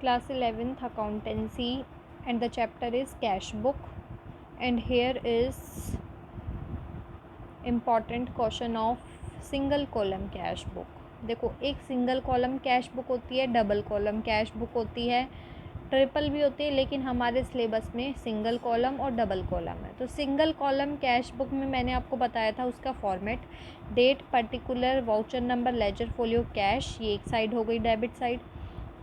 Class 11th accountancy, and the chapter is cash book. And here is important question of single column cash book. देखो, एक single column cash book होती है, double column cash book होती है, triple भी होती है, लेकिन हमारे सिलेबस में सिंगल कॉलम और डबल कॉलम है. तो सिंगल कॉलम कैश बुक में मैंने आपको बताया था उसका format, date, particular, voucher number, ledger folio, cash, ये एक साइड हो गई debit side.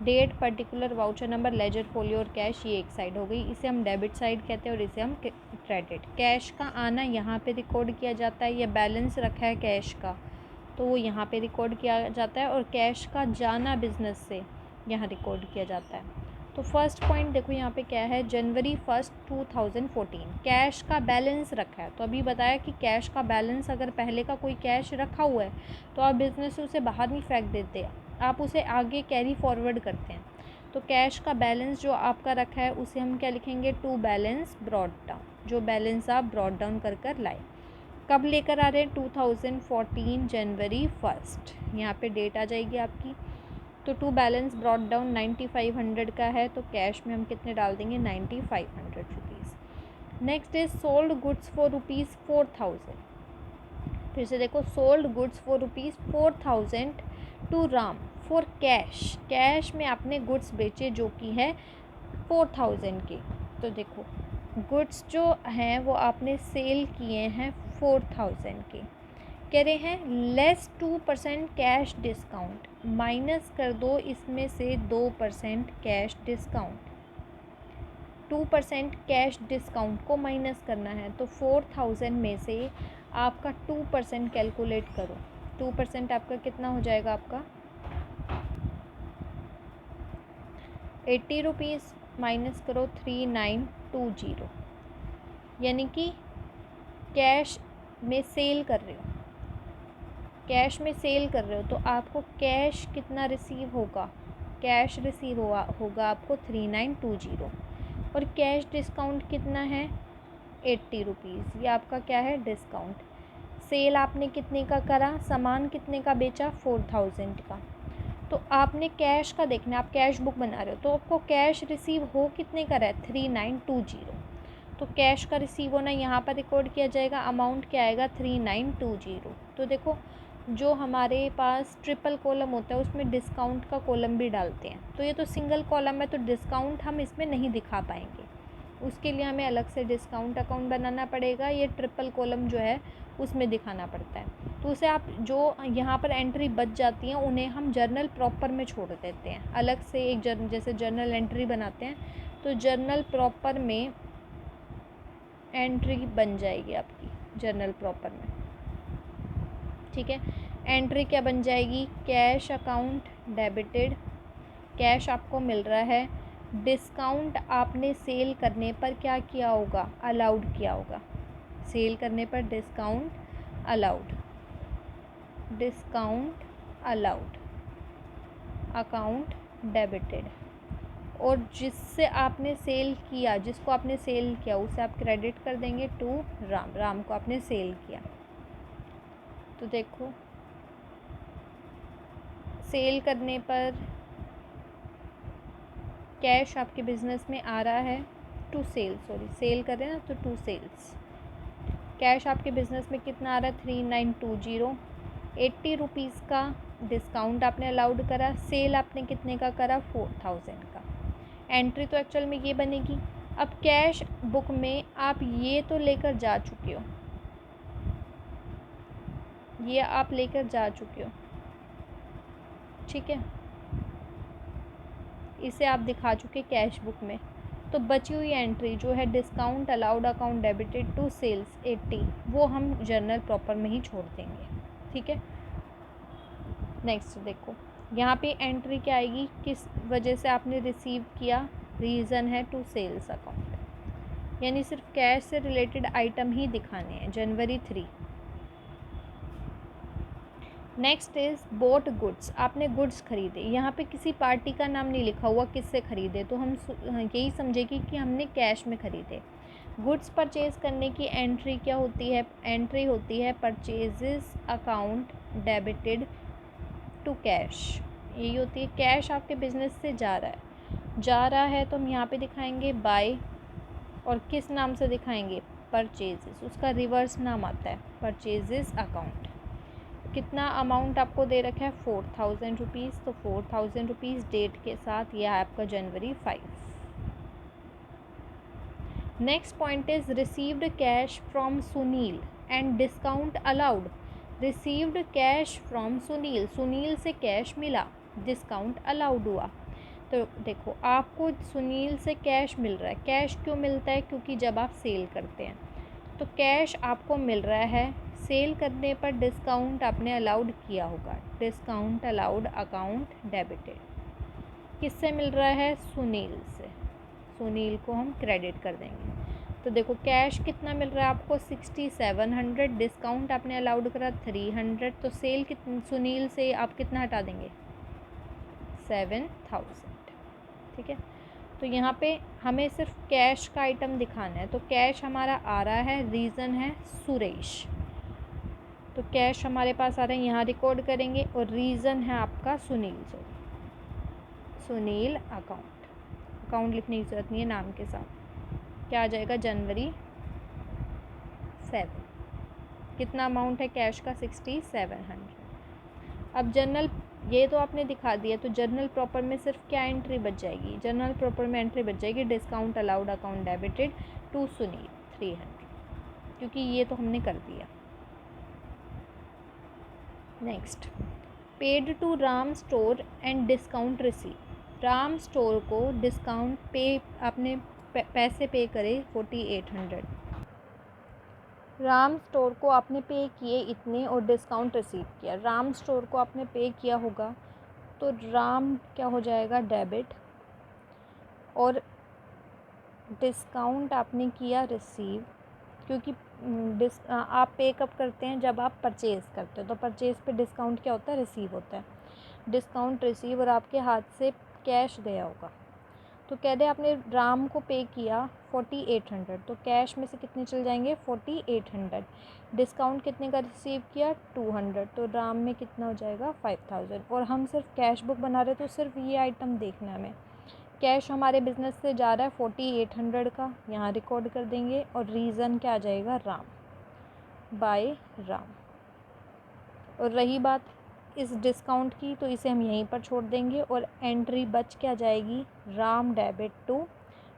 Date, particular, voucher number, ledger folio और कैश, ये एक साइड हो गई. इसे हम डेबिट साइड कहते हैं और इसे हम क्रेडिट. कैश का आना यहाँ पे रिकॉर्ड किया जाता है, ये बैलेंस रखा है कैश का तो वो यहाँ पे रिकॉर्ड किया जाता है, और कैश का जाना बिजनेस से यहाँ रिकॉर्ड किया जाता है. तो फर्स्ट पॉइंट देखो यहाँ पे क्या है, जनवरी 1, 2014 कैश का बैलेंस रखा है. तो अभी बताया कि कैश का बैलेंस, अगर पहले का कोई कैश रखा हुआ है तो आप बिजनेस से उसे बाहर नहीं फेंक देते, आप उसे आगे कैरी फॉरवर्ड करते हैं. तो कैश का बैलेंस जो आपका रखा है उसे हम क्या लिखेंगे, टू बैलेंस ब्रॉड डाउन. जो बैलेंस आप ब्रॉड डाउन कर लाए. कब लेकर आ रहे हैं, 2014 जनवरी 1. यहाँ पे डेट आ जाएगी आपकी. तो टू बैलेंस ब्रॉड डाउन 9500 का है, तो कैश में हम कितने डाल देंगे, 9500 rupees. Next is sold goods for ₹4000. फिर से देखो, sold goods for ₹4000 to Ram for cash. Cash में आपने गुड्स बेचे जो कि है 4000 के. तो देखो, गुड्स जो हैं वो आपने सेल किए हैं 4000 के. कह रहे हैं लेस 2% कैश डिस्काउंट, माइनस कर दो इसमें से 2% कैश डिस्काउंट. 2% कैश डिस्काउंट को माइनस करना है, तो 4000 में से आपका 2% कैलकुलेट करो. 2% आपका कितना हो जाएगा, आपका 80 रुपीज़. माइनस करो 3920, यानी कि कैश में सेल कर रहे हो, कैश में सेल कर रहे हो तो आपको कैश कितना रिसीव होगा, कैश रिसीव होगा आपको 3920. और कैश डिस्काउंट कितना है, 80 रुपीज़. ये आपका क्या है, डिस्काउंट. सेल आपने कितने का करा, सामान कितने का बेचा, 4000 का. तो आपने कैश का देखना है, आप कैश बुक बना रहे हो तो आपको कैश रिसीव हो कितने का रहा है, 3920. तो कैश का रिसीव होना यहाँ पर रिकॉर्ड किया जाएगा, अमाउंट क्या आएगा, 3920. तो देखो, जो हमारे पास ट्रिपल कॉलम होता है उसमें डिस्काउंट का कॉलम भी डालते हैं. तो ये तो सिंगल कॉलम है तो डिस्काउंट हम इसमें नहीं दिखा पाएंगे, उसके लिए हमें अलग से डिस्काउंट अकाउंट बनाना पड़ेगा. ये ट्रिपल कॉलम जो है उसमें दिखाना पड़ता है. तो उसे आप जो यहाँ पर एंट्री बच जाती हैं उन्हें हम जर्नल प्रॉपर में छोड़ देते हैं अलग से. एक जैसे जर्नल एंट्री बनाते हैं तो जर्नल प्रॉपर में एंट्री बन जाएगी आपकी, जर्नल प्रॉपर में. ठीक है, एंट्री क्या बन जाएगी, कैश अकाउंट डेबिटेड. कैश आपको मिल रहा है, डिस्काउंट आपने सेल करने पर क्या किया होगा, अलाउड किया होगा. सेल करने पर discount allowed, discount allowed, account debited. और जिससे आपने सेल किया, जिसको आपने सेल किया उसे आप क्रेडिट कर देंगे टू राम. राम को आपने सेल किया. तो देखो, सेल करने पर कैश आपके बिजनेस में आ रहा है टू सेल, सॉरी सेल कर रहे हैं ना तो टू सेल्स. कैश आपके बिजनेस में कितना आ रहा है, 3920. 80 रुपीज़ का डिस्काउंट आपने अलाउड करा, सेल आपने कितने का करा, 4000 का. एंट्री तो एक्चुअल में ये बनेगी. अब कैश बुक में आप ये तो लेकर जा चुके हो, ये आप लेकर जा चुके हो, ठीक है, इसे आप दिखा चुके कैश बुक में. तो बची हुई एंट्री जो है discount allowed account debited to sales 80, वो हम जर्नल प्रॉपर में ही छोड़ देंगे. ठीक है, नेक्स्ट देखो, यहाँ पे एंट्री क्या आएगी, किस वजह से आपने रिसीव किया, रीज़न है टू सेल्स अकाउंट, यानी सिर्फ कैश से रिलेटेड आइटम ही दिखाने हैं. जनवरी 3. Next is boat goods. आपने गुड्स खरीदे, यहाँ पे किसी पार्टी का नाम नहीं लिखा हुआ किससे ख़रीदे, तो हम यही समझेगी कि हमने कैश में ख़रीदे. गुड्स परचेज़ करने की एंट्री क्या होती है, एंट्री होती है purchases account debited to cash. यही होती है, कैश आपके बिजनेस से जा रहा है जा रहा है तो हम यहाँ पे दिखाएंगे बाय, और किस नाम से दिखाएंगे, परचेजेस, उसका रिवर्स नाम आता है परचेजेस अकाउंट। कितना अमाउंट आपको दे रखा है, 4000 रुपीज़, तो 4000 रुपीज़ डेट के साथ यह है आपका जनवरी 5। Next point is received cash from Sunil and discount allowed. Received cash from Sunil, Sunil से कैश मिला, डिस्काउंट अलाउड हुआ। तो देखो आपको सुनील से कैश मिल रहा है, कैश क्यों मिलता है, क्योंकि जब आप सेल करते हैं तो कैश आपको मिल रहा है, सेल करने पर डिस्काउंट आपने अलाउड किया होगा, डिस्काउंट अलाउड अकाउंट डेबिटेड। किससे मिल रहा है, सुनील से, सुनील को हम क्रेडिट कर देंगे। तो देखो कैश कितना मिल रहा है आपको 6700, डिस्काउंट आपने अलाउड करा 300, तो सेल कितनी, सुनील से आप कितना हटा देंगे, 7000। ठीक है, तो यहाँ पे हमें सिर्फ कैश का आइटम दिखाना है, तो कैश हमारा आ रहा है, रीज़न है सुरेश, तो कैश हमारे पास आ रहा है, यहाँ रिकॉर्ड करेंगे, और रीज़न है आपका सुनील, सुनील अकाउंट, अकाउंट लिखने की ज़रूरत नहीं है नाम के साथ, क्या आ जाएगा, जनवरी 7। कितना अमाउंट है कैश का, 6700। अब जनरल, ये तो आपने दिखा दिया, तो जर्नल प्रॉपर में सिर्फ क्या एंट्री बच जाएगी, जर्नल प्रॉपर में एंट्री बच जाएगी discount allowed account debited to Sunil 300, क्योंकि ये तो हमने कर दिया। Next, paid to Ram store and discount receive. Ram store को डिस्काउंट पे, आपने पैसे पे करे 4800, राम स्टोर को आपने पे किए इतने और डिस्काउंट रिसीव किया, राम स्टोर को आपने पे किया होगा तो राम क्या हो जाएगा, डेबिट, और डिस्काउंट आपने किया रिसीव, क्योंकि आप पे कब करते हैं, जब आप परचेज़ करते हो, तो परचेज़ पे डिस्काउंट क्या होता है, रिसीव होता है, डिस्काउंट रिसीव, और आपके हाथ से कैश गया होगा, तो कह दे आपने राम को पे किया 4800, तो कैश में से कितने चल जाएंगे, 4800, डिस्काउंट कितने का रिसीव किया 200, तो राम में कितना हो जाएगा 5000। और हम सिर्फ कैश बुक बना रहे तो सिर्फ ये आइटम देखना है हमें, कैश हमारे बिजनेस से जा रहा है 4800 का, यहाँ रिकॉर्ड कर देंगे, और रीज़न क्या आ जाएगा, राम, बाय राम। और रही बात इस डिस्काउंट की, तो इसे हम यहीं पर छोड़ देंगे, और एंट्री बच क्या जाएगी, Ram debit to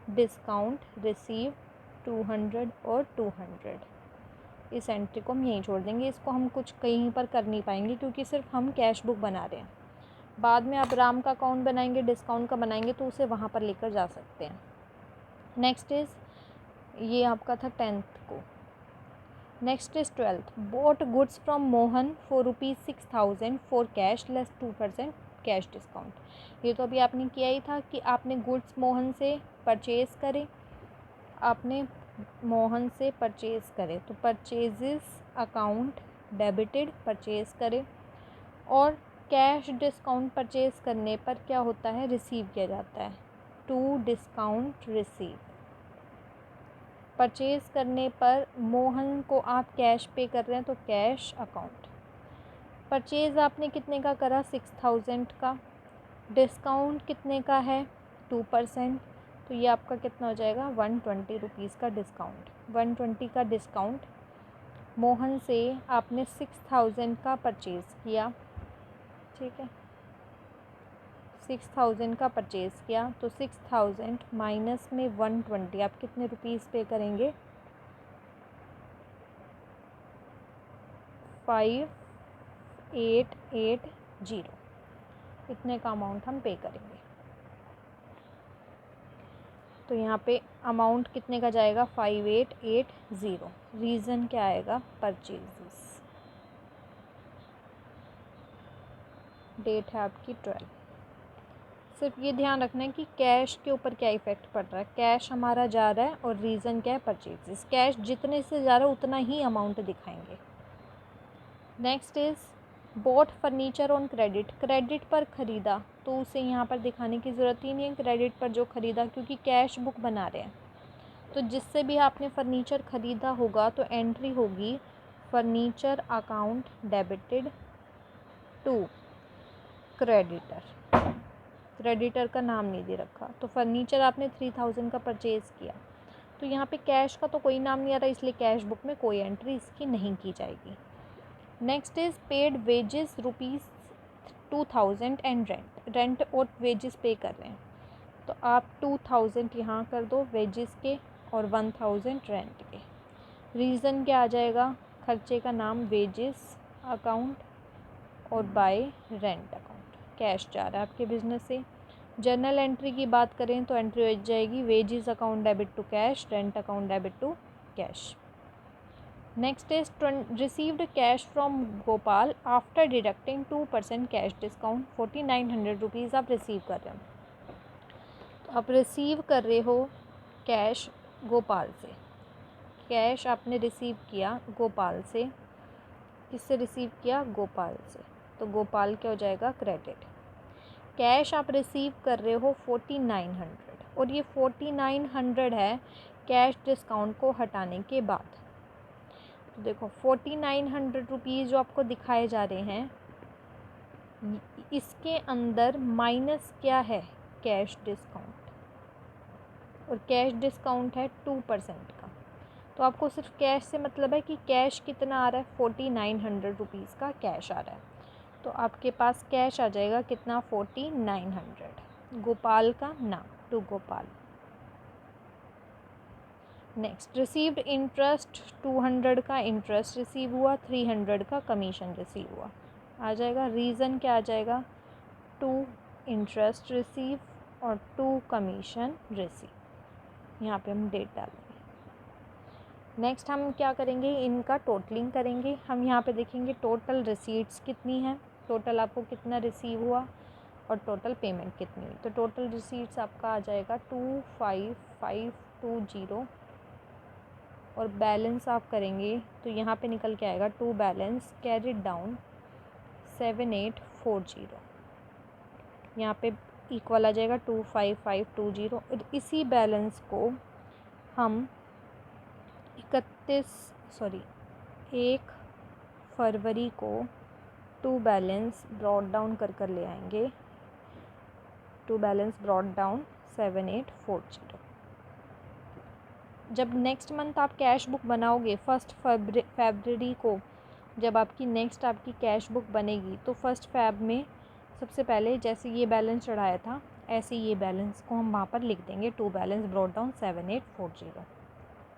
discount receive 200 और 200, इस एंट्री को हम यहीं छोड़ देंगे, इसको हम कुछ कहीं पर कर नहीं पाएंगे, क्योंकि सिर्फ हम कैश बुक बना रहे हैं, बाद में आप राम का अकाउंट बनाएंगे, डिस्काउंट का बनाएंगे, तो उसे वहाँ पर लेकर जा सकते हैं। नेक्स्ट इज़, ये आपका था 10th को। Next is 12th, bought goods from Mohan for ₹6000 for cash less 2% cash discount. ये तो अभी आपने किया ही था कि आपने गुड्स मोहन से परचेज़ करे, आपने मोहन से परचेज़ करे, तो परचेजेस अकाउंट डेबिटेड, परचेज़ करे, और कैश डिस्काउंट परचेज़ करने पर क्या होता है, रिसीव किया जाता है, टू डिस्काउंट रिसीव। परचेज़ करने पर मोहन को आप कैश पे कर रहे हैं, तो कैश अकाउंट। परचेज़ आपने कितने का करा, 6000 का, डिस्काउंट कितने का है 2%, तो ये आपका कितना हो जाएगा 120 रुपीज़ का डिस्काउंट, 120 का डिस्काउंट। मोहन से आपने 6000 का परचेज़ किया, ठीक है, 6000 का परचेज़ किया, तो 6000 माइनस में 120, आप कितने रुपीज़ पे करेंगे, 5880, इतने का अमाउंट हम पे करेंगे। तो यहाँ पे अमाउंट कितने का जाएगा 5880, रीज़न क्या आएगा, परचेजेस, डेट है आपकी 12। सिर्फ ये ध्यान रखना है कि कैश के ऊपर क्या इफ़ेक्ट पड़ रहा है, कैश हमारा जा रहा है और रीज़न क्या है, परचेजेस, कैश जितने से जा रहा है उतना ही अमाउंट दिखाएंगे। Next is bought furniture on credit, credit पर ख़रीदा, तो उसे यहाँ पर दिखाने की ज़रूरत ही नहीं है क्रेडिट पर जो ख़रीदा, क्योंकि कैश बुक बना रहे हैं, तो जिससे भी आपने फर्नीचर ख़रीदा होगा तो एंट्री होगी furniture account debited to creditor, creditor का नाम नहीं दे रखा। तो फर्नीचर आपने 3000 का परचेज़ किया, तो यहाँ पे कैश का तो कोई नाम नहीं आ रहा, इसलिए कैश बुक में कोई एंट्री इसकी नहीं की जाएगी। Next is paid wages ₹2000 and rent और वेजेस पे कर रहे हैं, तो आप 2000 यहाँ कर दो वेजेस के और 1000 रेंट के। रीज़न क्या आ जाएगा, खर्चे का नाम वेजेस अकाउंट और बाय रेंट अकाउंट, कैश जा रहा है आपके बिजनेस से। जर्नल एंट्री की बात करें तो एंट्री हो जाएगी wages account debit to cash, rent account debit to cash. Next is received cash from Gopal after deducting 2% cash discount, 4900 rupees आप रिसीव कर रहे हो। तो आप रिसीव कर रहे हो कैश गोपाल से, कैश आपने रिसीव किया गोपाल से। किससे रिसीव किया, गोपाल से, तो गोपाल क्या हो जाएगा, क्रेडिट। कैश आप रिसीव कर रहे हो 4900 और ये 4900 है कैश डिस्काउंट को हटाने के बाद। तो देखो 4900 रुपीज़ जो आपको दिखाए जा रहे हैं, इसके अंदर माइनस क्या है, कैश डिस्काउंट, और कैश डिस्काउंट है 2% का। तो आपको सिर्फ कैश से मतलब है कि कैश कितना आ रहा है, 4900 रुपीज़ का कैश आ रहा है। तो आपके पास कैश आ जाएगा कितना, 4900, गोपाल का नाम, to Gopal. Next received interest 200 का इंटरेस्ट रिसीव हुआ, 300 का कमीशन रिसीव हुआ, आ जाएगा। रीज़न क्या आ जाएगा, 2 इंटरेस्ट रिसीव और 2 कमीशन रिसीव, यहाँ पे हम डेट डालेंगे। नेक्स्ट हम क्या करेंगे, इनका टोटलिंग करेंगे। हम यहाँ पे देखेंगे टोटल रिसीट्स कितनी हैं, टोटल आपको कितना रिसीव हुआ और टोटल पेमेंट कितनी हुई। तो टोटल रिसीट्स आपका आ जाएगा 25520 और बैलेंस आप करेंगे तो यहाँ पे निकल के आएगा टू बैलेंस कैरिड डाउन 7840, यहाँ पे इक्वल आ जाएगा 25520। और इसी बैलेंस को हम 1 फरवरी को टू बैलेंस ब्रॉड डाउन कर ले आएंगे, टू बैलेंस ब्रॉड डाउन 7840। जब नेक्स्ट मंथ आप कैश बुक बनाओगे 1 फरवरी को, जब आपकी नेक्स्ट आपकी कैश बुक बनेगी, तो 1 फरवरी में सबसे पहले जैसे ये बैलेंस चढ़ाया था, ऐसे ये बैलेंस को हम वहाँ पर लिख देंगे, टू बैलेंस ब्रॉड डाउन 7840।